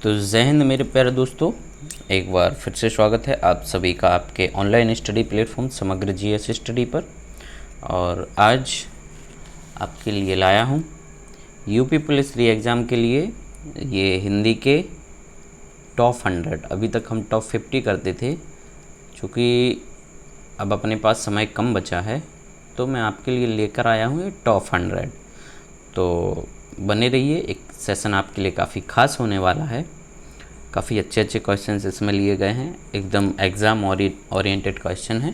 तो जय हिंद मेरे प्यारे दोस्तों, एक बार फिर से स्वागत है आप सभी का आपके ऑनलाइन स्टडी प्लेटफॉर्म समग्र जीएस स्टडी पर। और आज आपके लिए लाया हूँ यूपी पुलिस री एग्ज़ाम के लिए ये हिंदी के टॉप 100। अभी तक हम टॉप 50 करते थे, चूँकि अब अपने पास समय कम बचा है तो मैं आपके लिए लेकर आया हूँ ये टॉप 100। तो बने रहिए, एक सेशन आपके लिए काफ़ी खास होने वाला है। काफ़ी अच्छे क्वेश्चंस इसमें लिए गए हैं, एकदम एग्ज़ाम ओरिएंटेड क्वेश्चन है,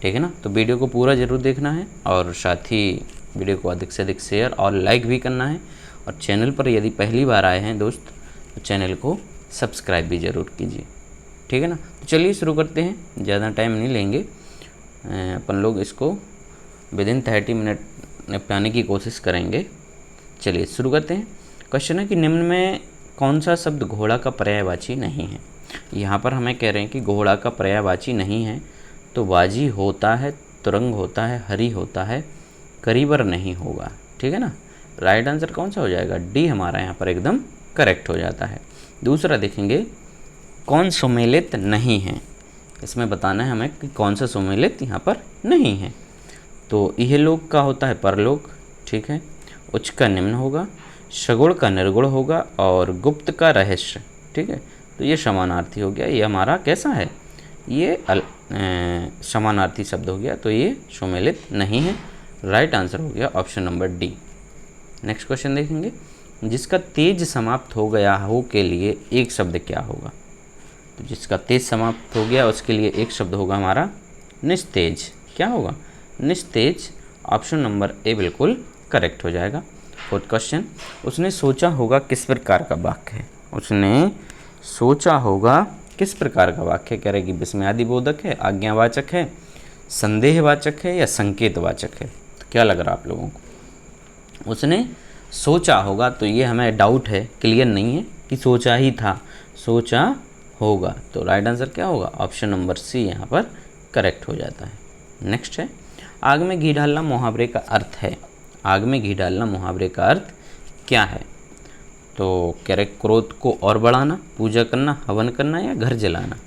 ठीक है ना। तो वीडियो को पूरा ज़रूर देखना है और साथ ही वीडियो को अधिक से अधिक शेयर और लाइक भी करना है। और चैनल पर यदि पहली बार आए हैं दोस्त तो चैनल को सब्सक्राइब भी ज़रूर कीजिए, ठीक है ना। तो चलिए शुरू करते हैं, ज़्यादा टाइम नहीं लेंगे, अपन लोग इसको विदिन 30 मिनट निपटाने की कोशिश करेंगे। चलिए शुरू करते हैं। क्वेश्चन है कि निम्न में कौन सा शब्द घोड़ा का पर्यायवाची नहीं है। यहाँ पर हमें कह रहे हैं कि घोड़ा का पर्यायवाची नहीं है, तो बाजी होता है, तुरंग होता है, हरी होता है, करीबर नहीं होगा, ठीक है ना। राइट आंसर कौन सा हो जाएगा? डी हमारा यहाँ पर एकदम करेक्ट हो जाता है। दूसरा देखेंगे, कौन सुमेलित नहीं है। इसमें बताना है हमें कि कौन सा सुमेलित यहाँ पर नहीं है। तो इहलोक का होता है परलोक, ठीक है। उच्च का निम्न होगा, सगुण का निर्गुण होगा और गुप्त का रहस्य, ठीक है। तो ये समानार्थी हो गया, ये हमारा कैसा है, ये समानार्थी शब्द हो गया, तो ये सुमेलित नहीं है। राइट आंसर हो गया option number D. Next question देखेंगे, जिसका तेज समाप्त हो गया हो के लिए एक शब्द क्या होगा। तो जिसका तेज समाप्त हो गया उसके लिए एक शब्द होगा हमारा निस्तेज। क्या होगा? निस्तेज। ऑप्शन नंबर ए बिल्कुल करेक्ट हो जाएगा। फोर्थ क्वेश्चन, उसने सोचा होगा किस प्रकार का वाक्य है। उसने सोचा होगा किस प्रकार का वाक्य, कह रहे कि विस्मयादिबोधक है, आज्ञावाचक है, संदेहवाचक है या संकेतवाचक है। तो क्या लग रहा है आप लोगों को? उसने सोचा होगा, तो ये हमें डाउट है, क्लियर नहीं है कि सोचा ही था, सोचा होगा। तो राइट आंसर क्या होगा? ऑप्शन नंबर सी यहाँ पर करेक्ट हो जाता है। नेक्स्ट है, आग में घी डालना मुहावरे का अर्थ है। आग में घी डालना मुहावरे का अर्थ क्या है? तो कह रहे क्रोध को और बढ़ाना, पूजा करना, हवन करना या घर जलाना।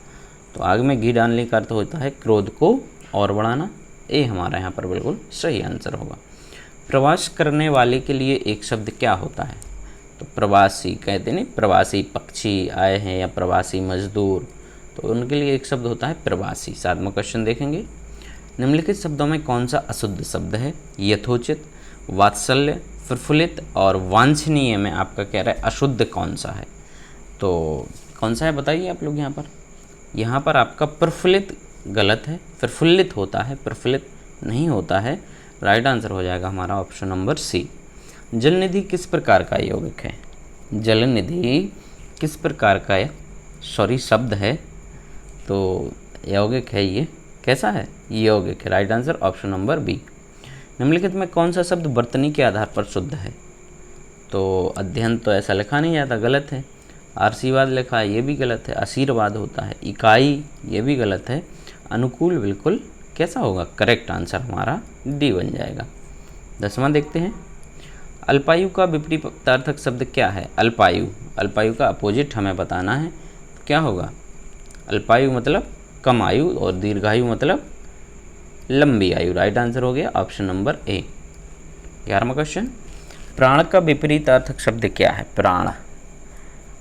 तो आग में घी डालने का अर्थ होता है क्रोध को और बढ़ाना। ए हमारा यहाँ पर बिल्कुल सही आंसर होगा। प्रवास करने वाले के लिए एक शब्द क्या होता है। तो प्रवासी कहते नहीं, प्रवासी पक्षी आए हैं या प्रवासी मजदूर, तो उनके लिए एक शब्द होता है प्रवासी। 7वां क्वेश्चन देखेंगे, निम्नलिखित शब्दों में कौन सा अशुद्ध शब्द है। यथोचित, वात्सल्य, प्रफुल्लित और वांछनीय में आपका कह रहा है अशुद्ध कौन सा है। तो कौन सा है बताइए आप लोग। यहाँ पर आपका प्रफुल्लित गलत है, प्रफुल्लित होता है, प्रफुल्लित नहीं होता है। राइट आंसर हो जाएगा हमारा ऑप्शन नंबर सी। जलनिधि किस प्रकार का यौगिक है। जलनिधि किस प्रकार का शब्द है, तो यौगिक है, ये कैसा है, यौगिक है। Right answer option number B. निम्नलिखित में कौन सा शब्द वर्तनी के आधार पर शुद्ध है। तो अध्ययन तो ऐसा लिखा नहीं जाता, गलत है। आशीर्वाद लिखा है, ये भी गलत है। आशीर्वाद होता है। इकाई, ये भी गलत है। अनुकूल बिल्कुल कैसा होगा, करेक्ट आंसर हमारा डी बन जाएगा। 10वां देखते हैं, अल्पायु का विपरीतार्थक शब्द क्या है। अल्पायु, अल्पायु का अपोजिट हमें बताना है, क्या होगा। अल्पायु मतलब कम आयु और दीर्घायु मतलब लंबी आयु। राइट आंसर हो गया ऑप्शन नंबर ए। 11वां क्वेश्चन, प्राण का विपरीतार्थक शब्द क्या है। प्राण,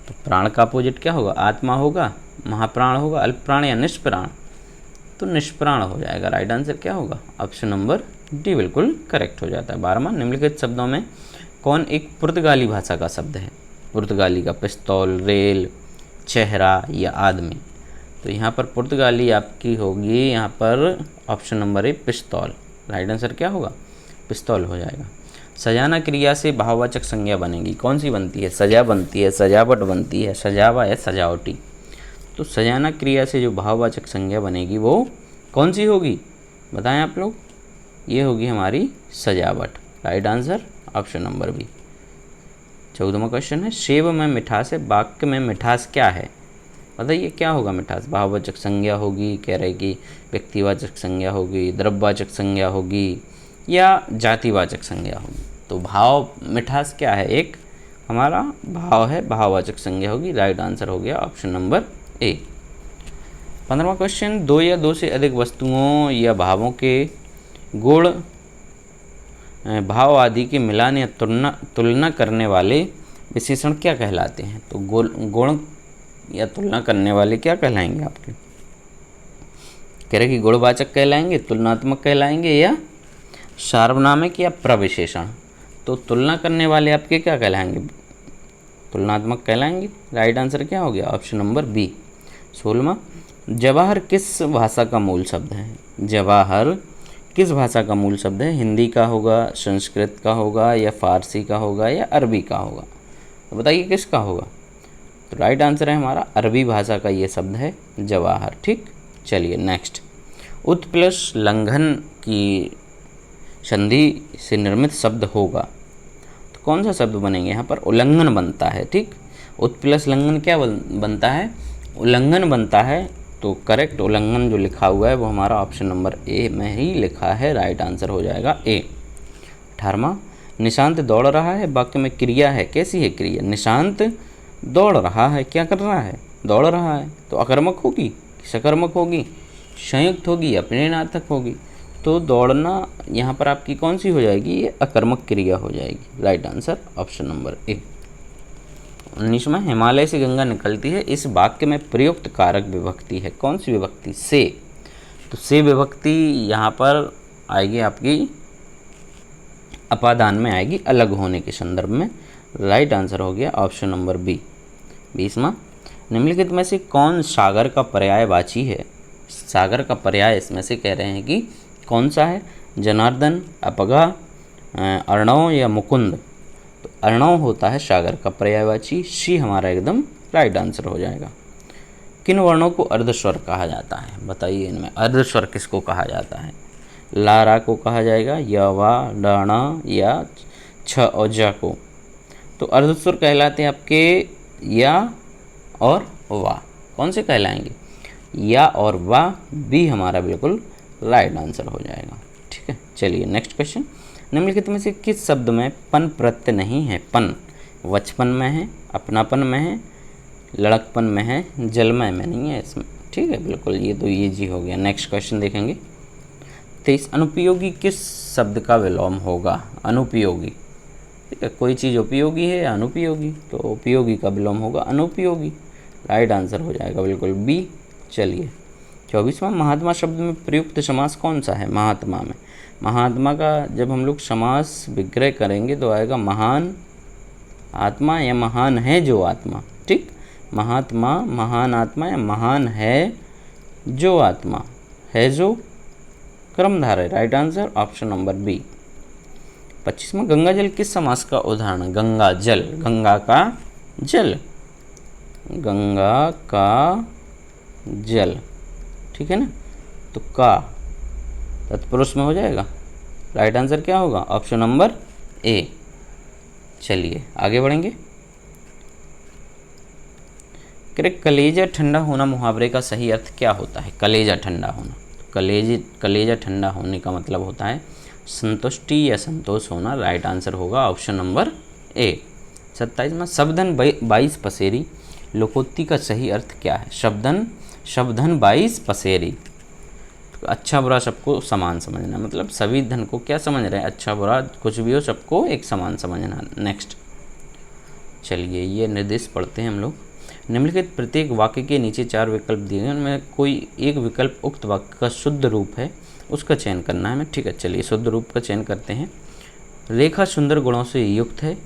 तो प्राण का अपोजिट क्या होगा, आत्मा होगा, महाप्राण होगा, अल्पप्राण या निष्प्राण। तो निष्प्राण हो जाएगा। राइट आंसर क्या होगा, ऑप्शन नंबर डी बिल्कुल करेक्ट हो जाता है। 12वां, निम्नलिखित शब्दों में कौन एक पुर्तगाली भाषा का शब्द है। पुर्तगाली का पिस्तौल, रेल, चेहरा या आदमी। तो यहाँ पर पुर्तगाली आपकी होगी यहाँ पर ऑप्शन नंबर ए पिस्तौल। राइट आंसर क्या होगा, पिस्तौल हो जाएगा। सजाना क्रिया से भाववाचक संज्ञा बनेगी, कौन सी बनती है। सजा बनती है, सजावट बनती है, सजावा है, सजावटी। तो सजाना क्रिया से जो भाववाचक संज्ञा बनेगी वो कौन सी होगी, बताएं आप लोग। ये होगी हमारी सजावट। Right answer option number B. 14वां क्वेश्चन है, सेब में मिठास है, वाक्य में मिठास क्या है। बताइए क्या होगा मिठास। भाववाचक संज्ञा होगी, कह रहे कि व्यक्तिवाचक संज्ञा होगी, द्रव्यवाचक संज्ञा होगी या जातिवाचक संज्ञा होगी। तो भाव मिठास क्या है, एक हमारा भाव है, भाववाचक संज्ञा होगी। राइट आंसर हो गया ऑप्शन नंबर ए। 15वां क्वेश्चन, दो या दो से अधिक वस्तुओं या भावों के गुण, भाव आदि के मिलान या तुलना करने वाले विशेषण क्या कहलाते हैं? तो गुण या तुलना करने वाले क्या कहलाएंगे आपके? कह रहे कि गुणवाचक कहलाएंगे, तुलनात्मक कहलाएंगे या सार्वनामिक या प्रविशेषण। तो तुलना करने वाले आपके क्या कहलाएंगे? तुलनात्मक कहलाएंगे। राइट आंसर क्या हो गया? Option number B. 16वां, जवाहर किस भाषा का मूल शब्द है? जवाहर किस भाषा का मूल शब्द है? हिंदी का होगा, संस्कृत का होगा, या फारसी का होगा, या अरबी का होगा? तो बताइए किसका होगा? तो राइट आंसर है हमारा अरबी भाषा का ये शब्द है जवाहर। ठीक, चलिए नेक्स्ट। उत्प्लस लंघन की संधि से निर्मित शब्द होगा, तो कौन सा शब्द बनेंगे? यहाँ पर उल्लंघन बनता है। ठीक, उत्प्लस लंघन क्या बनता है? उल्लंघन बनता है। तो करेक्ट उल्लंघन जो लिखा हुआ है वो हमारा ऑप्शन नंबर ए में ही लिखा है। राइट आंसर हो जाएगा ए। 18वां, निशांत दौड़ रहा है, वाक्य में क्रिया है, कैसी है क्रिया? निशांत दौड़ रहा है, क्या कर रहा है? दौड़ रहा है। तो अकर्मक होगी, सकर्मक होगी, संयुक्त होगी या प्रेरणार्थक होगी? तो दौड़ना यहाँ पर आपकी कौन सी हो जाएगी? ये अकर्मक क्रिया हो जाएगी। Right answer option number A. 19वां, हिमालय से गंगा निकलती है, इस वाक्य में प्रयुक्त कारक विभक्ति है, कौन सी विभक्ति? से। तो से विभक्ति यहाँ पर आएगी आपकी अपादान में आएगी, अलग होने के संदर्भ में। राइट आंसर हो गया ऑप्शन नंबर बी। 20वां, निम्नलिखित में से कौन सागर का पर्यायवाची है? सागर का पर्याय इसमें से कह रहे हैं कि कौन सा है? जनार्दन, अपगा, अर्णव या मुकुंद? तो अर्णव होता है सागर का पर्यायवाची। सी हमारा एकदम राइट आंसर हो जाएगा। किन वर्णों को अर्धस्वर कहा जाता है? बताइए इनमें अर्धस्वर किसको कहा जाता है? ला रा को कहा जाएगा, या वा डाणा, या छ और जा को? तो अर्धस्वर कहलाते हैं आपके या और वा। कौन से कहलाएंगे? या और वा। बी हमारा बिल्कुल राइट आंसर हो जाएगा। ठीक है, चलिए नेक्स्ट क्वेश्चन। निम्नलिखित में से किस शब्द में पन प्रत्यय नहीं है? पन वचपन में है, अपनापन में है, लड़कपन में है, जलमय में नहीं है इसमें। ठीक है, बिल्कुल ये तो इजी हो गया। नेक्स्ट क्वेश्चन देखेंगे। 23, अनुपयोगी किस शब्द का विलोम होगा? अनुपयोगी। ठीक है, कोई चीज़ उपयोगी है या अनुपयोगी? तो उपयोगी का विलोम होगा अनुपयोगी। राइट आंसर हो जाएगा बिल्कुल बी। चलिए 24वां, महात्मा शब्द में प्रयुक्त समास कौन सा है? महात्मा में। महात्मा का जब हम लोग समास विग्रह करेंगे तो आएगा महान आत्मा या महान है जो आत्मा। ठीक, महात्मा, महान आत्मा या महान है जो आत्मा, है जो क्रमधारय। Right answer option number B. 25वां, गंगा जल किस समास का उदाहरण? गंगा जल, गंगा का जल, गंगा का जल। ठीक है ना, तो का तत्पुरुष में हो जाएगा। राइट आंसर क्या होगा? ऑप्शन नंबर ए। चलिए आगे बढ़ेंगे। कलेजा ठंडा होना मुहावरे का सही अर्थ क्या होता है? कलेजा ठंडा होना, कलेजा ठंडा होने का मतलब होता है संतुष्टि या संतोष होना। राइट आंसर होगा ऑप्शन नंबर ए। 27वां, शब्दन 22 पसेरी लोकोक्ति का सही अर्थ क्या है? शब्दन 22 पसेरी। तो अच्छा बुरा सबको समान समझना, मतलब सभी धन को क्या समझ रहे हैं? अच्छा बुरा कुछ भी हो सबको एक समान समझना। नेक्स्ट चलिए ये निर्देश पढ़ते हैं हम लोग। निम्नलिखित प्रत्येक वाक्य के नीचे 4 विकल्प दिए गए, उनमें कोई एक विकल्प उक्त वाक्य का शुद्ध रूप है, उसका चयन करना है हमें। ठीक है, चलिए शुद्ध रूप का चयन करते हैं। रेखा सुंदर गुणों से युक्त है,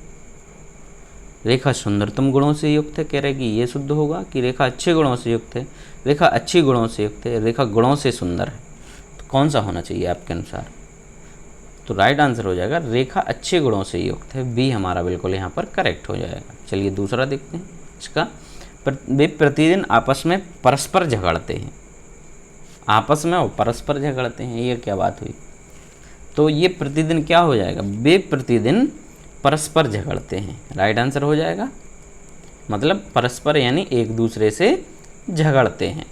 रेखा सुंदरतम गुणों से युक्त है। कह रहे हैं कि ये शुद्ध होगा कि रेखा अच्छे गुणों से युक्त है, रेखा अच्छी गुणों से युक्त है, रेखा गुणों से सुंदर है। तो कौन सा होना चाहिए आपके अनुसार? तो राइट आंसर हो जाएगा रेखा अच्छे गुणों से युक्त है। बी हमारा बिल्कुल यहाँ पर करेक्ट हो जाएगा। चलिए दूसरा देखते हैं इसका। वे प्रतिदिन आपस में परस्पर झगड़ते हैं, आपस में और परस्पर झगड़ते हैं, ये क्या बात हुई? तो ये प्रतिदिन क्या हो जाएगा? वे प्रतिदिन परस्पर झगड़ते हैं। राइट आंसर हो जाएगा, मतलब परस्पर यानी एक दूसरे से झगड़ते हैं।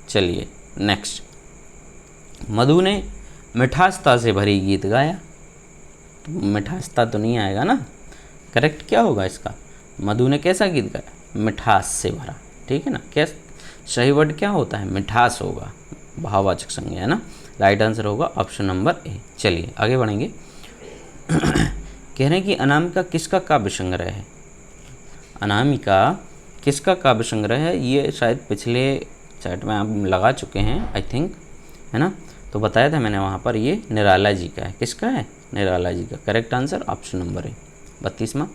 चलिए नेक्स्ट। मधु ने मिठासता से भरी गीत गाया, तो मिठासता तो नहीं आएगा ना। करेक्ट क्या होगा इसका? मधु ने कैसा गीत गाया? मिठास से भरा। ठीक है ना, क्या सही वर्ड क्या होता है? मिठास होगा, भाववाचक संज्ञा है ना। राइट आंसर होगा ऑप्शन नंबर ए। चलिए आगे बढ़ेंगे। कह रहे हैं कि अनामिका किसका काव्य संग्रह है? अनामिका किसका काव्य संग्रह है? ये शायद पिछले चैट में आप लगा चुके हैं आई थिंक, है ना। तो बताया था मैंने वहाँ पर, ये निराला जी का है। किसका है? निराला जी का। Correct answer option number A. 32वां,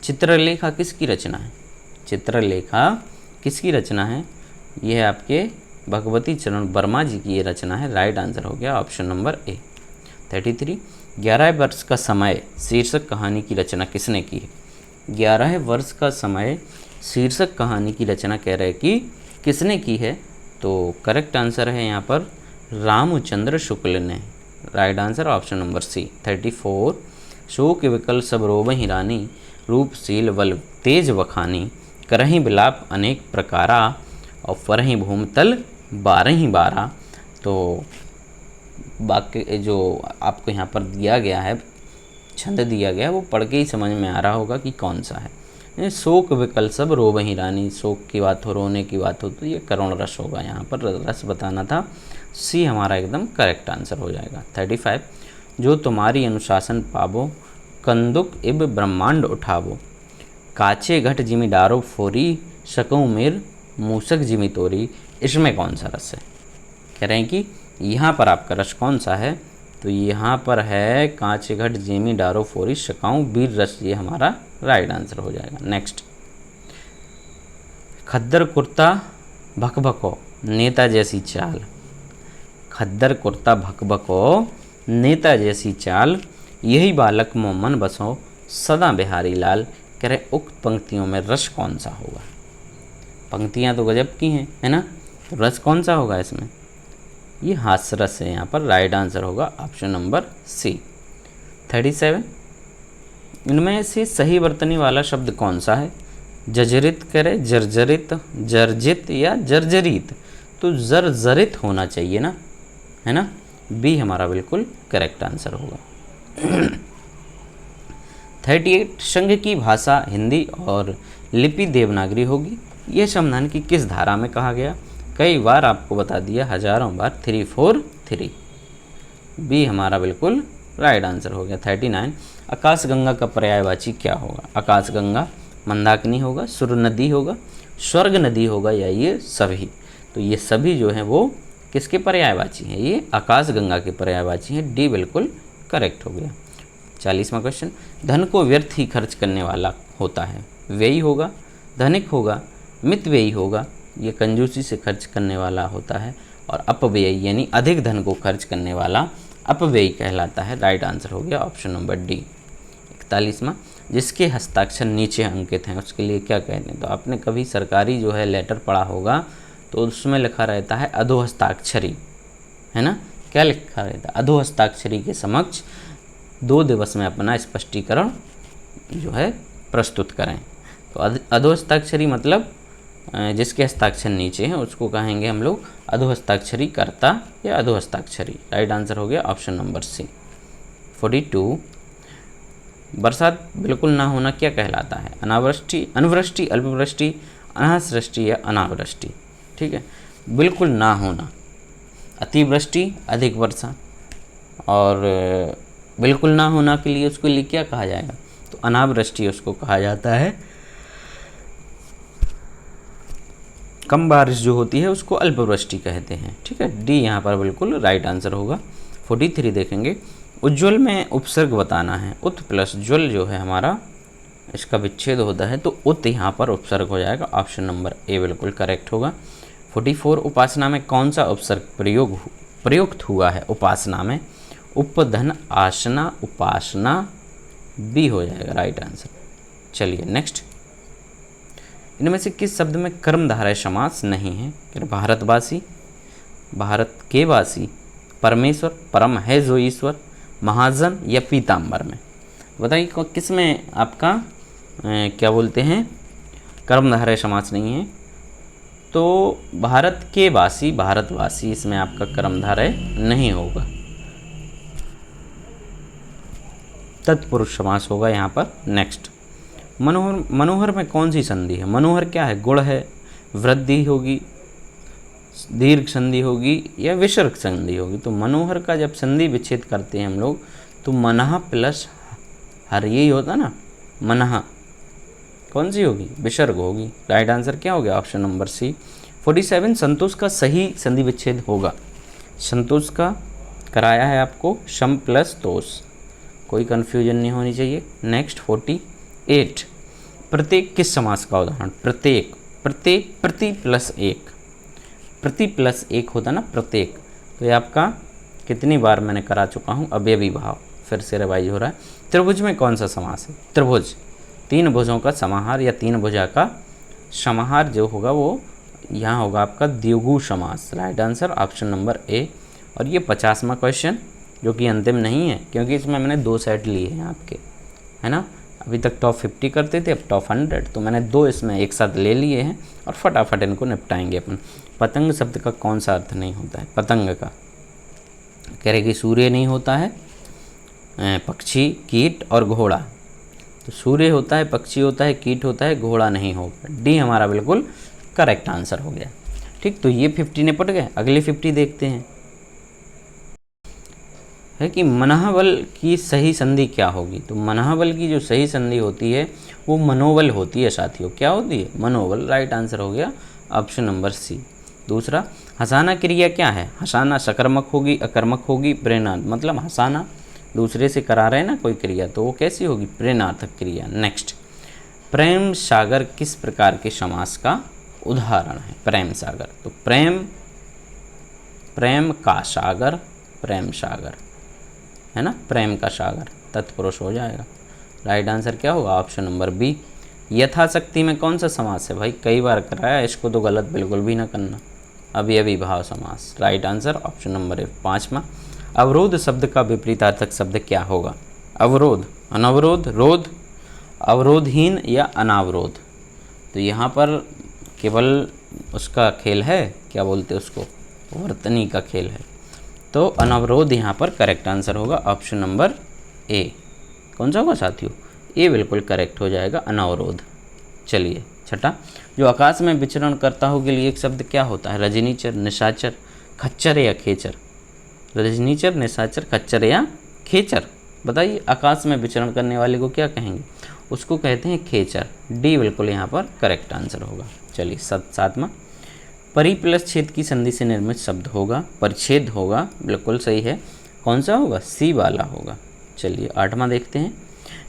चित्रलेखा किसकी रचना है? चित्रलेखा किसकी रचना है? ये है आपके भगवती चरण वर्मा जी की ये रचना है। राइट आंसर हो गया ऑप्शन नंबर ए। 33, 11 वर्ष का समय शीर्षक कहानी की रचना किसने की है? 11 वर्ष का समय शीर्षक कहानी की रचना कह रहे हैं कि किसने की है? तो करेक्ट आंसर है यहाँ पर रामचंद्र शुक्ल ने। Right answer option number C. 34, शोक विकल सब रोबहि रानी, रूपशील बल तेज वखानी, करहि बिलाप अनेक प्रकारा, और फरहि भूमतल 12 तो वाक्य जो आपको यहाँ पर दिया गया है, छंद दिया गया है, वो पढ़ के ही समझ में आ रहा होगा कि कौन सा है। शोक विकल सब रोबहि रानी, शोक की बात हो, रोने की बात हो, तो ये करुण रस होगा, यहाँ पर रस बताना था। सी हमारा एकदम करेक्ट आंसर हो जाएगा। 35, जो तुम्हारी अनुशासन पावो, कंदुक इब ब्रह्मांड उठावो, काचे घट जिमि डारो फोरी, सकूँ मेर मूसक जिमि तोरी, इसमें कौन सा रस है? कह रहे हैं कि यहाँ पर आपका रस कौन सा है? तो यहाँ पर है कांचे घट जिमि डारो फोरी, शकाऊँ वीर रस, ये हमारा राइट आंसर हो जाएगा। नेक्स्ट, खद्दर कुर्ता भकभको नेता जैसी चाल, खद्दर कुर्ता भकभको नेता जैसी चाल, यही बालक मोमन बसो सदा बिहारी लाल। कह रहे उक्त पंक्तियों में रस कौन सा होगा? पंक्तियाँ तो गजब की हैं, है ना। तो रस कौन सा होगा इसमें? ये हास्य रस है यहाँ पर। राइट आंसर होगा ऑप्शन नंबर सी। 37, इनमें से सही वर्तनी वाला शब्द कौन सा है? जर्जरित करे, जर्जरित, जर्जित या जर्जरित? तो जर्जरित होना चाहिए ना, है ना। बी हमारा बिल्कुल करेक्ट आंसर होगा। 38, संघ की भाषा हिंदी और लिपि देवनागरी होगी, यह संविधान की किस धारा में कहा गया? कई बार आपको बता दिया, हजारों बार, 343। बी हमारा बिल्कुल राइट आंसर हो गया। 39, आकाशगंगा का पर्यायवाची क्या होगा? आकाशगंगा मंदाकिनी होगा, सुर नदी होगा, स्वर्ग नदी होगा, या ये सभी? तो ये सभी जो हैं वो किसके पर्यायवाची हैं? ये आकाशगंगा के पर्यायवाची हैं। डी बिल्कुल करेक्ट हो गया। 40वां क्वेश्चन, धन को व्यर्थ ही खर्च करने वाला होता है, व्ययी होगा, धनिक होगा, मितव्ययी होगा, ये कंजूसी से खर्च करने वाला होता है, और अपव्ययी यानी अधिक धन को खर्च करने वाला अपव्ययी कहलाता है। राइट आंसर हो गया ऑप्शन नंबर डी। 41वां, जिसके हस्ताक्षर नीचे अंकित हैं उसके लिए क्या कहते हैं? तो आपने कभी सरकारी जो है लेटर पढ़ा होगा तो उसमें लिखा रहता है अधोहस्ताक्षरी, है ना। क्या लिखा रहता है? अधोहस्ताक्षरी के समक्ष 2 दिवस में अपना स्पष्टीकरण जो है प्रस्तुत करें। तो अधोहस्ताक्षरी मतलब जिसके हस्ताक्षर नीचे हैं उसको कहेंगे हम लोग अधोहस्ताक्षरी कर्ता या अधोहस्ताक्षरी। राइट आंसर हो गया ऑप्शन नंबर सी। 42, बरसात बिल्कुल ना होना क्या कहलाता है? अनावृष्टि, अनवृष्टि, अल्पवृष्टि, अनासृष्टि या अनावृष्टि? ठीक है, बिल्कुल ना होना अतिवृष्टि, अधिक वर्षा, और बिल्कुल ना होना के लिए उसके लिए क्या कहा जाएगा? तो अनावृष्टि उसको कहा जाता है। कम बारिश जो होती है उसको अल्पवृष्टि कहते हैं। ठीक है, डी यहाँ पर बिल्कुल राइट आंसर होगा। 43 देखेंगे, उज्ज्वल में उपसर्ग बताना है, उत प्लस ज्वल जो है हमारा इसका विच्छेद होता है, तो उत यहाँ पर उपसर्ग हो जाएगा। ऑप्शन नंबर ए बिल्कुल करेक्ट होगा। 44, उपासना में कौन सा उपसर्ग प्रयुक्त हुआ है? उपासना में उपधन आसना उपासना, बी हो जाएगा राइट आंसर। चलिए नेक्स्ट, इनमें से किस शब्द में कर्मधारय समास नहीं है? भारतवासी, भारत के वासी, परमेश्वर, परम है जो ईश्वर, महाजन या पीताम्बर में? बताइए किस में आपका क्या बोलते हैं कर्मधारय समास नहीं है? तो भारत के वासी, भारतवासी, इसमें आपका कर्मधारय नहीं होगा, तत्पुरुष समास होगा यहाँ पर। नेक्स्ट मनोहर, मनोहर में कौन सी संधि है? मनोहर क्या है? गुण है, वृद्धि होगी, दीर्घ संधि होगी या विसर्ग संधि होगी? तो मनोहर का जब संधि विच्छेद करते हैं हम लोग तो मनः प्लस हर, यही होता ना, मनः कौन सी होगी? विसर्ग होगी। राइट आंसर क्या हो गया? ऑप्शन नंबर सी। 47 संतोष का सही संधि विच्छेद होगा। संतोष का कराया है आपको शम प्लस तोष, कोई कन्फ्यूजन नहीं होनी चाहिए। नेक्स्ट 48 प्रत्येक किस समास का उदाहरण? प्रत्येक, प्रत्येक प्रति प्लस एक, प्रति प्लस एक होता ना प्रत्येक। तो ये आपका कितनी बार मैंने करा चुका हूँ, अवयवी भाव, फिर से रिवाइज हो रहा है। त्रिभुज में कौन सा समास है? त्रिभुज तीन भुजों का समाहार या तीन भुजा का समाहार जो होगा वो यहाँ होगा आपका द्विगु समास। राइट आंसर ऑप्शन नंबर ए। और ये 50वां क्वेश्चन जो कि अंतिम नहीं है, क्योंकि इसमें मैंने 2 सेट लिए हैं आपके, है ना। अभी तक टॉप 50 करते थे, अब टॉप 100, तो मैंने 2 इसमें एक साथ ले लिए हैं और फटाफट इनको निपटाएंगे अपन। पतंग शब्द का कौन सा अर्थ नहीं होता है? पतंग का कह रहे कि सूर्य नहीं होता है, पक्षी, कीट और घोड़ा। तो सूर्य होता है, पक्षी होता है, कीट होता है, घोड़ा नहीं होगा। डी हमारा बिल्कुल करेक्ट आंसर हो गया। ठीक, तो ये 50 निपट गए। अगले 50 देखते हैं, है कि मनःबल की सही संधि क्या होगी? तो मनःबल की जो सही संधि होती है वो मनोबल होती है साथियों। क्या होती है? मनोबल। राइट आंसर हो गया ऑप्शन नंबर सी। दूसरा, हंसाना क्रिया क्या है? हंसाना सकर्मक होगी, अकर्मक होगी, प्रेरणार्थ, मतलब हंसाना दूसरे से करा रहे हैं ना कोई क्रिया, तो वो कैसी होगी? प्रेरणार्थक क्रिया। नेक्स्ट, प्रेम सागर किस प्रकार के समास का उदाहरण है? प्रेम सागर, तो प्रेम, प्रेम का सागर, प्रेम सागर, है ना, प्रेम का सागर, तत्पुरुष हो जाएगा। राइट आंसर क्या होगा? Option number B. यथाशक्ति में कौन सा समास है? भाई कई बार कराया, इसको तो गलत बिल्कुल भी ना करना। अवयवी भाव समास। राइट आंसर ऑप्शन नंबर 5वां। अवरोध शब्द का विपरीतार्थक शब्द क्या होगा? अवरोध, अनवरोध, रोध, अवरोधहीन या अनावरोध। तो यहाँ पर केवल उसका खेल है, क्या बोलते हैं उसको, वर्तनी का खेल है। तो अनवरोध यहाँ पर करेक्ट आंसर होगा ऑप्शन नंबर ए। कौन सा होगा साथियों? ए बिल्कुल करेक्ट हो जाएगा, अनवरोध। चलिए छठा, जो आकाश में विचरण करता हो के लिए एक शब्द क्या होता है? रजनीचर, निशाचर, खच्चर या खेचर? रजनीचर, निशाचर, खच्चर या खेचर? बताइए, आकाश में विचरण करने वाले को क्या कहेंगे? उसको कहते हैं खेचर। डी बिल्कुल यहाँ पर करेक्ट आंसर होगा। चलिए 7वां, परि प्लस छेद की संधि से निर्मित शब्द होगा, परिच्छेद होगा, बिल्कुल सही है। कौन सा होगा? सी वाला होगा। चलिए 8वां देखते हैं,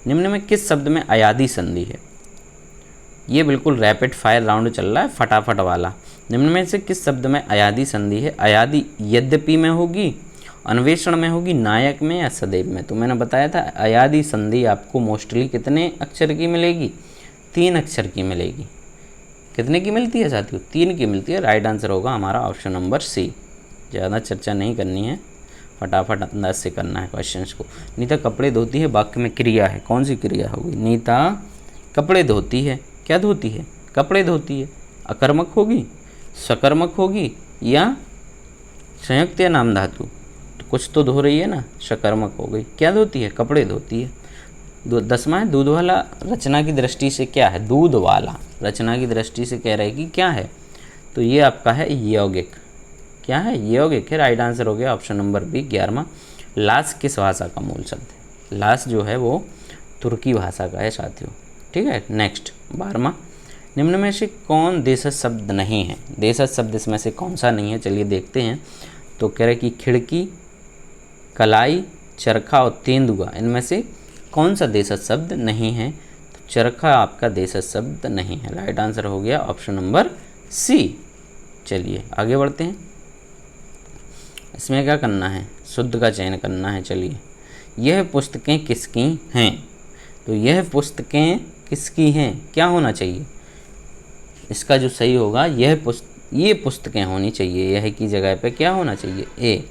निम्न में किस शब्द में अयादी संधि है? ये बिल्कुल रैपिड फायर राउंड चल रहा है, फटाफट वाला। निम्न में से किस शब्द में अयादी संधि है? अयादी यद्यपि में होगी, अन्वेषण में होगी, नायक में या सदैव में? तो मैंने बताया था अयादी संधि आपको मोस्टली कितने अक्षर की मिलेगी? 3 अक्षर की मिलेगी। कितने की मिलती है साथियों? 3 की मिलती है। राइट आंसर होगा हमारा ऑप्शन नंबर सी। ज़्यादा चर्चा नहीं करनी है, फटाफट अंदाज से करना है क्वेश्चंस को। नीता कपड़े धोती है, वाक्य में क्रिया है, कौन सी क्रिया होगी? नीता कपड़े धोती है, क्या धोती है? कपड़े धोती है। अकर्मक होगी, सकर्मक होगी या संयुक्त या नाम धातु? तो कुछ तो धो रही है ना, सकर्मक हो गई। क्या धोती है? कपड़े धोती है। 10वां है, दूध वाला रचना की दृष्टि से क्या है? दूध वाला रचना की दृष्टि से कह रहे हैं कि क्या है? तो ये आपका है यौगिक। क्या है? यौगिक है। राइट आंसर हो गया ऑप्शन नंबर बी। 11वां, लाश किस भाषा का मूल शब्द है? लाश जो है वो तुर्की भाषा का है साथियों। ठीक है। नेक्स्ट 12वां, निम्न में से कौन देशज शब्द नहीं है? देशज शब्द इसमें से कौन सा नहीं है? चलिए देखते हैं। तो कह रहे कि खिड़की, कलाई, चरखा और तेंदुआ, इनमें से कौन सा देशज शब्द नहीं है? तो चरखा आपका देशज शब्द नहीं है। राइट आंसर हो गया ऑप्शन नंबर सी। चलिए आगे बढ़ते हैं। इसमें क्या करना है? शुद्ध का चयन करना है। चलिए, यह पुस्तकें किसकी हैं? तो यह पुस्तकें किसकी हैं, क्या होना चाहिए? इसका जो सही होगा ये पुस्तकें होनी चाहिए। यह की जगह पे क्या होना चाहिए? ए।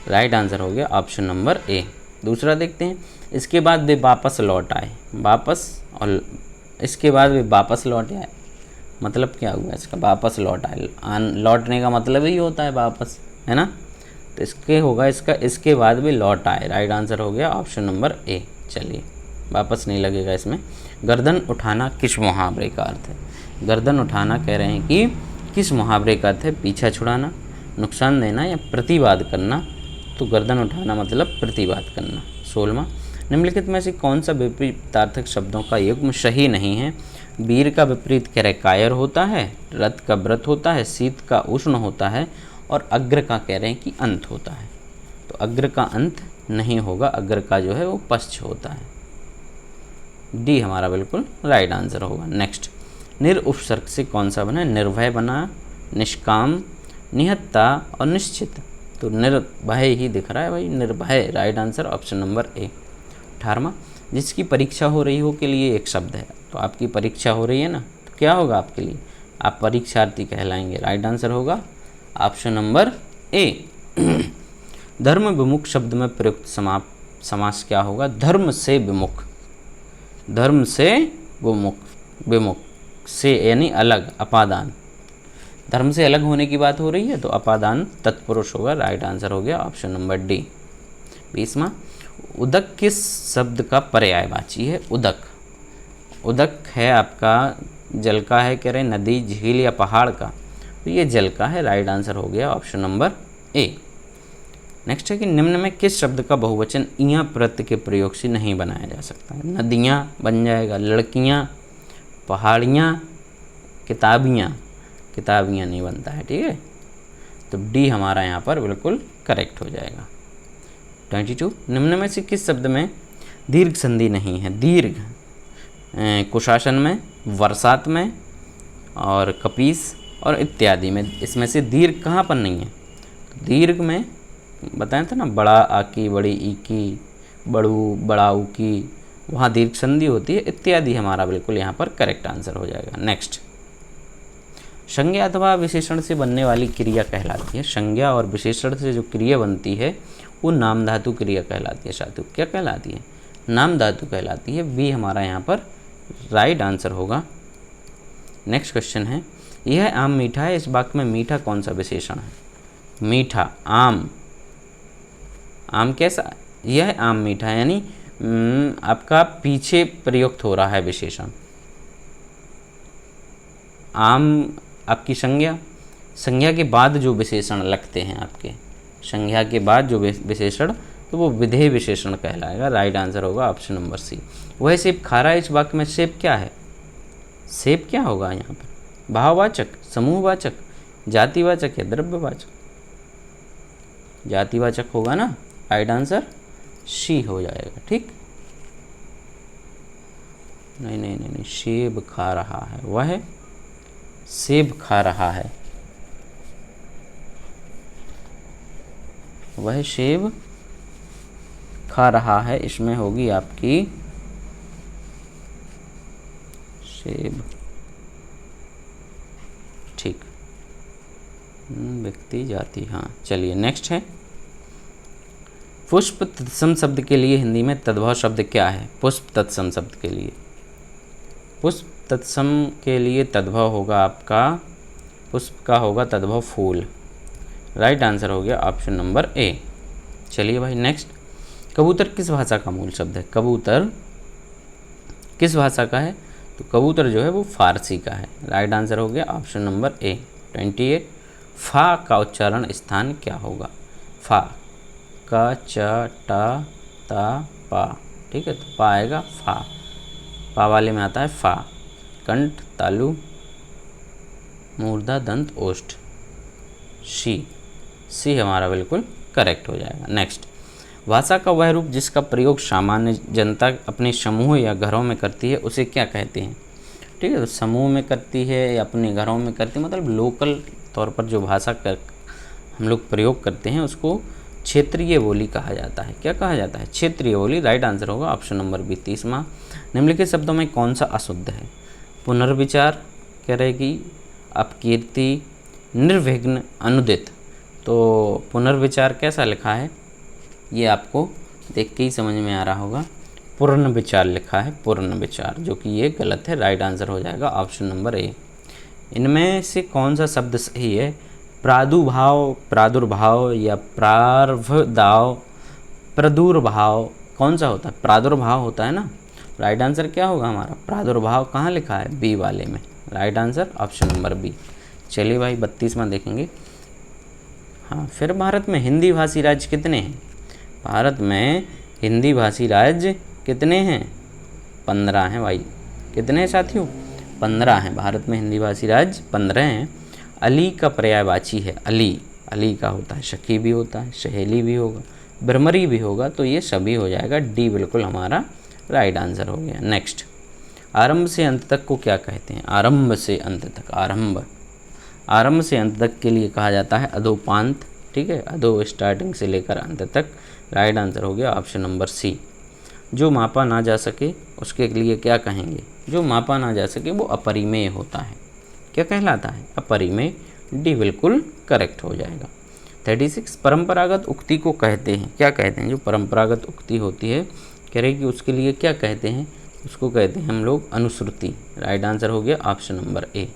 राइट आंसर हो गया ऑप्शन नंबर ए। दूसरा देखते हैं, इसके बाद वे वापस लौट आए। वापस, और इसके बाद वे वापस लौट आए, मतलब क्या हुआ इसका? वापस लौट आए, लौटने का मतलब ही होता है वापस, है ना। तो इसके होगा इसका, इसके बाद भी लौट आए। राइट आंसर हो गया ऑप्शन नंबर ए। चलिए, वापस नहीं लगेगा इसमें। गर्दन उठाना किस मुहावरे का अर्थ है? गर्दन उठाना कह रहे हैं कि किस मुहावरे का अर्थ है? पीछा छुड़ाना, नुकसान देना या प्रतिवाद करना। तो गर्दन उठाना मतलब प्रतिवाद करना। 16वां, निम्नलिखित में से कौन सा विपरीतार्थक शब्दों का युग्म सही नहीं है? वीर का विपरीत कह रहे कायर होता है, रथ का व्रत होता है, शीत का उष्ण होता है और अग्र का कह रहे हैं कि अंत होता है। तो अग्र का अंत नहीं होगा, अग्र का जो है वो पश्च होता है। डी हमारा बिल्कुल राइट आंसर होगा। नेक्स्ट, निर उपसर्ग से कौन सा बना? निर्भय बना, निष्काम, निहत्ता और निश्चित। तो निर्भय ही दिख रहा है भाई, निर्भय right answer option number A. 18वां, जिसकी परीक्षा हो रही हो के लिए एक शब्द है। तो आपकी परीक्षा हो रही है ना, तो क्या होगा आपके लिए? आप परीक्षार्थी कहलाएंगे। राइट आंसर होगा ऑप्शन नंबर ए। धर्म विमुख शब्द में प्रयुक्त समास क्या होगा? धर्म से विमुख, धर्म से विमुख, विमुख से यानी अलग, अपादान। धर्म से अलग होने की बात हो रही है तो अपादान तत्पुरुष होगा। राइट आंसर हो गया ऑप्शन नंबर डी। 20वां, उदक किस शब्द का पर्यायवाची है? उदक, उदक है आपका जल का है, कह रहे नदी, झील या पहाड़ का। तो ये जल का है। राइट आंसर हो गया ऑप्शन नंबर ए। नेक्स्ट है कि निम्न में किस शब्द का बहुवचन इयां प्रत्यय के प्रयोग से नहीं बनाया जा सकता है? नदियाँ बन जाएगा, लड़कियाँ, पहाड़ियाँ, किताबियाँ, किताबियाँ नहीं बनता है, ठीक है। तो डी हमारा यहाँ पर बिल्कुल करेक्ट हो जाएगा। 22, निम्न में से किस शब्द में दीर्घ संधि नहीं है? दीर्घ कुशासन में, वर्षात में और कपीस और इत्यादि में। इसमें से दीर्घ कहाँ पर नहीं है? तो दीर्घ में बताया था ना, बड़ा आ की, बड़ी ई की, बड़ू, बड़ा ऊ की, वहाँ दीर्घ संधि होती है। इत्यादि हमारा बिल्कुल यहाँ पर करेक्ट आंसर हो जाएगा। नेक्स्ट, संज्ञा अथवा विशेषण से बनने वाली क्रिया कहलाती है। संज्ञा और विशेषण से जो क्रिया बनती है वो नाम धातु क्रिया कहलाती है। साधु क्या कहलाती है? नाम धातु कहलाती है। बी हमारा यहाँ पर राइट आंसर होगा। नेक्स्ट क्वेश्चन है, यह आम मीठा है, इस वाक्य में मीठा कौन सा विशेषण है? मीठा, आम, आम कैसा? यह आम मीठा है, यानी आपका पीछे प्रयुक्त हो रहा है विशेषण। आम आपकी संज्ञा, संज्ञा के बाद जो विशेषण लगते हैं आपके, संज्ञा के बाद जो विशेषण, तो वो विधेय विशेषण कहलाएगा। राइट आंसर होगा ऑप्शन नंबर सी। वह सेब खा रहा है, इस वाक्य में सेब क्या है? सेब क्या होगा यहाँ पर? भाववाचक, समूहवाचक, जातिवाचक या द्रव्यवाचक? जातिवाचक होगा ना। राइट आंसर सी हो जाएगा, ठीक। नहीं नहीं नहीं नहीं, सेब खा रहा है, वह सेब खा रहा है, वह सेब खा रहा है, इसमें होगी आपकी सेब, ठीक। व्यक्ति, जाति, हाँ। चलिए नेक्स्ट है, पुष्प तत्सम शब्द के लिए हिंदी में तद्भव शब्द क्या है? पुष्प तत्सम शब्द के लिए, पुष्प तत्सम के लिए तद्भव होगा आपका, पुष्प का होगा तद्भव फूल। राइट आंसर हो गया ऑप्शन नंबर ए। चलिए भाई नेक्स्ट, कबूतर किस भाषा का मूल शब्द है? कबूतर किस भाषा का है? तो कबूतर जो है वो फारसी का है। राइट आंसर हो गया ऑप्शन नंबर ए। 28, फा का उच्चारण स्थान क्या होगा? फा, का, च, टा, ता, पा, ठीक है। तो पा आएगा, फा, पा वाले में आता है फा। कंठ, तालु, मूर्धा, दंत, ओष्ठ, शी, सी हमारा बिल्कुल करेक्ट हो जाएगा। नेक्स्ट, भाषा का वह रूप जिसका प्रयोग सामान्य जनता अपने समूह या घरों में करती है उसे क्या कहते हैं? ठीक है, तो समूह में करती है या अपने घरों में करती है, मतलब लोकल तौर पर जो भाषा का हम लोग प्रयोग करते हैं उसको क्षेत्रीय बोली कहा जाता है। क्या कहा जाता है? क्षेत्रीय बोली। राइट आंसर होगा ऑप्शन नंबर बी। 30वां, निम्नलिखित शब्दों में कौन सा अशुद्ध है? पुनर्विचार कह रहे कि अपकीर्ति, निर्विघ्न, अनुदित। तो पुनर्विचार कैसा लिखा है ये आपको देख के ही समझ में आ रहा होगा। पूर्ण विचार लिखा है, पूर्ण विचार, जो कि ये गलत है। राइट आंसर हो जाएगा ऑप्शन नंबर ए। इनमें से कौन सा शब्द सही है? प्रादुर्भाव, प्रादुर्भाव या प्रार्भदाव, प्रदुर्भाव, कौन सा होता है? प्रादुर्भाव होता है ना, राइट आंसर क्या होगा हमारा? प्रादुर्भाव कहाँ लिखा है? बी वाले में। Right answer option number B. चलिए भाई 32वां देखेंगे। हाँ, फिर भारत में हिंदी भाषी राज्य कितने हैं? भारत में हिंदी भाषी राज्य कितने हैं? 15 हैं भाई। कितने हैं साथियों? 15 हैं। भारत में हिंदी भाषी राज्य 15 हैं। अली का पर्यायवाची है अली। अली का होता है सखी भी होता है, सहेली भी होगा, भ्रमरी भी होगा, तो ये सभी हो जाएगा। डी बिल्कुल हमारा राइट आंसर हो गया। नेक्स्ट, आरंभ से अंत तक को क्या कहते हैं? आरंभ से अंत तक, आरंभ से अंत तक के लिए कहा जाता है अधोपांत। ठीक है, अधो स्टार्टिंग से लेकर अंत तक। राइट आंसर हो गया ऑप्शन नंबर सी। जो मापा ना जा सके उसके लिए क्या कहेंगे? जो मापा ना जा सके वो अपरिमेय होता है। क्या कहलाता है? अपरिमेय। डी बिल्कुल करेक्ट हो जाएगा। 36, परंपरागत उक्ति को कहते हैं, क्या कहते हैं? जो परंपरागत उक्ति होती है कह रहे कि उसके लिए क्या कहते हैं? उसको कहते हैं हम लोग अनुश्रुति। राइट आंसर हो गया ऑप्शन नंबर ए।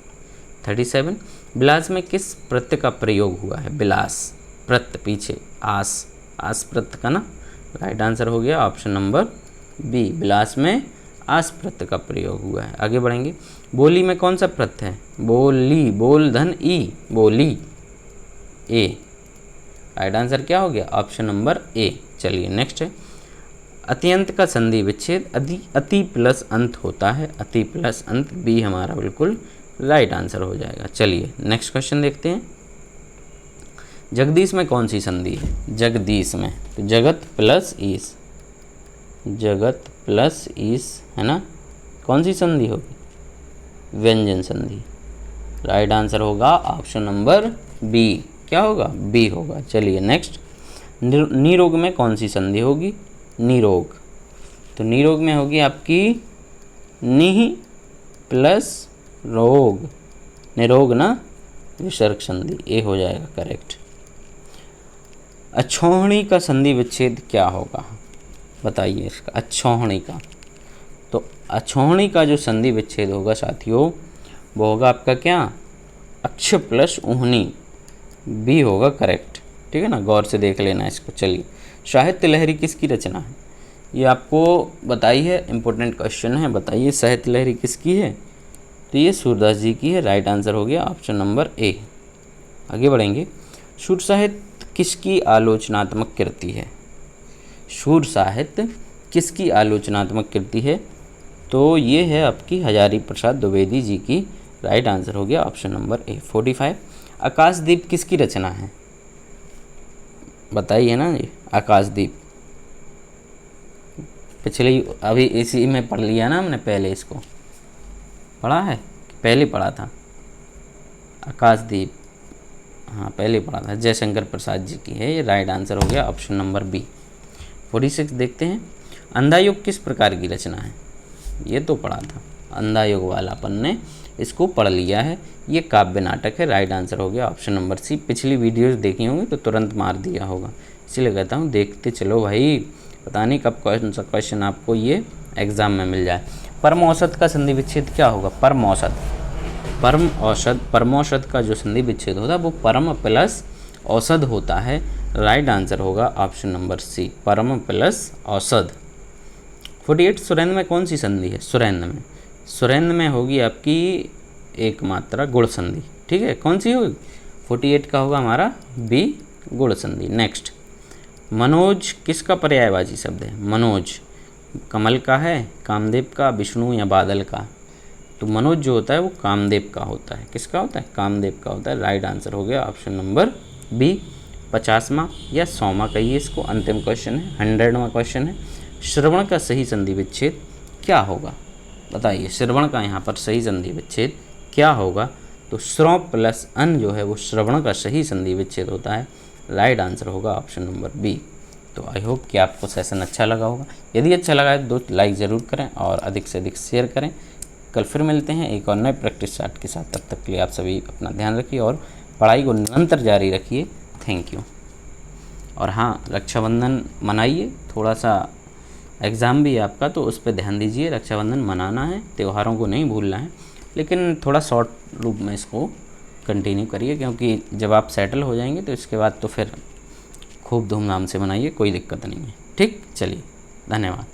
37, बिलास में किस प्रत्यय का प्रयोग हुआ है? बिलास प्रत्यय, पीछे आस प्रत्यय का ना। राइट आंसर हो गया ऑप्शन नंबर बी। बिलास में आस प्रत्यय का प्रयोग हुआ है। आगे बढ़ेंगे। बोली में कौन सा प्रत्यय है? बोली, बोल धन ई, बोली, ए। राइट आंसर क्या हो गया? ऑप्शन नंबर ए। चलिए नेक्स्ट है, अत्यंत का संधि विच्छेद अति प्लस अंत होता है। अति प्लस अंत, बी हमारा बिल्कुल राइट आंसर हो जाएगा। चलिए नेक्स्ट क्वेश्चन देखते हैं। जगदीश में कौन सी संधि है? जगदीश में तो जगत प्लस ईश, जगत प्लस ईश है ना। कौन सी संधि होगी? व्यंजन संधि। राइट आंसर होगा ऑप्शन नंबर बी। क्या होगा? बी होगा। चलिए नेक्स्ट, निरोग में कौन सी संधि होगी? निरोग, तो निरोग में होगी आपकी निह प्लस रोग, निरोग ना, विसर्ग संधि, ए हो जाएगा करेक्ट। अक्षौहिणी का संधि विच्छेद क्या होगा? बताइए इसका। अक्षौहिणी का, तो अक्षौहिणी का जो संधि विच्छेद होगा साथियों वो होगा आपका क्या? अक्ष प्लस ऊहनी, बी होगा करेक्ट। ठीक है ना, गौर से देख लेना इसको। चलिए, साहित्य लहरी किसकी रचना है? ये आपको बताई है, इंपॉर्टेंट क्वेश्चन है। बताइए साहित्य लहरी किसकी है? तो ये सूरदास जी की है। राइट आंसर हो गया ऑप्शन नंबर ए। आगे बढ़ेंगे। सुर साहित्य किसकी आलोचनात्मक कृति है? सुर साहित्य किसकी आलोचनात्मक कृति है? तो ये है आपकी हजारी प्रसाद द्विवेदी जी की। राइट आंसर हो गया ऑप्शन नंबर ए। 45, आकाशदीप किसकी रचना है? बताइए ना ये। आकाशदीप पिछले अभी इसी में पढ़ लिया ना हमने, पहले इसको पढ़ा है, पहले पढ़ा था आकाशदीप। हाँ पहले पढ़ा था। जयशंकर प्रसाद जी की है। ये राइट आंसर हो गया ऑप्शन नंबर बी। 46 देखते हैं। अंधा युग किस प्रकार की रचना है? ये तो पढ़ा था, अंधा युग वाला अपन ने इसको पढ़ लिया है। ये काव्य नाटक है। राइट आंसर हो गया ऑप्शन नंबर सी। पिछली वीडियोस देखी होंगी तो तुरंत मार दिया होगा, इसीलिए कहता हूँ देखते चलो भाई, पता नहीं कब कौन सा क्वेश्चन आपको ये एग्जाम में मिल जाए। परम औसत का संधि विच्छेद क्या होगा? परम औसत, परम औसत का जो संधि विच्छेद होता है वो परम प्लस औसत होता है। राइट आंसर होगा ऑप्शन नंबर सी, परम प्लस औसत। 48, सुरेंद्र में कौन सी संधि है? सुरेंद्र में होगी आपकी एक मात्रा गुण संधि। ठीक है, कौन सी होगी? 48 का होगा हमारा बी, गुण संधि। नेक्स्ट, मनोज किसका पर्यायवाची शब्द है? मनोज कमल का है, कामदेव का, विष्णु या बादल का? तो मनोज जो होता है वो कामदेव का होता है। किसका होता है? कामदेव का होता है। राइट आंसर हो गया ऑप्शन नंबर बी। 50वां या 100वां कहिए इसको, अंतिम क्वेश्चन है, 100वां क्वेश्चन है। श्रवण का सही संधि विच्छेद क्या होगा? बताइए, श्रवण का यहाँ पर सही संधि विच्छेद क्या होगा? तो श्रव प्लस अन जो है वो श्रवण का सही संधि विच्छेद होता है। राइट आंसर होगा ऑप्शन नंबर बी। तो आई होप कि आपको सेशन अच्छा लगा होगा। यदि अच्छा लगा है तो लाइक ज़रूर करें और अधिक से अधिक शेयर करें। कल फिर मिलते हैं एक और नए प्रैक्टिस चार्ट के साथ। तब तक के लिए आप सभी अपना ध्यान रखिए और पढ़ाई को निरंतर जारी रखिए। Thank you. और हाँ, रक्षाबंधन मनाइए, थोड़ा सा एग्ज़ाम भी है आपका तो उस पर ध्यान दीजिए। रक्षाबंधन मनाना है, त्योहारों को नहीं भूलना है, लेकिन थोड़ा शॉर्ट रूप में इसको कंटिन्यू करिए, क्योंकि जब आप सेटल हो जाएंगे तो इसके बाद तो फिर खूब धूमधाम से मनाइए, कोई दिक्कत नहीं है। ठीक, चलिए, धन्यवाद।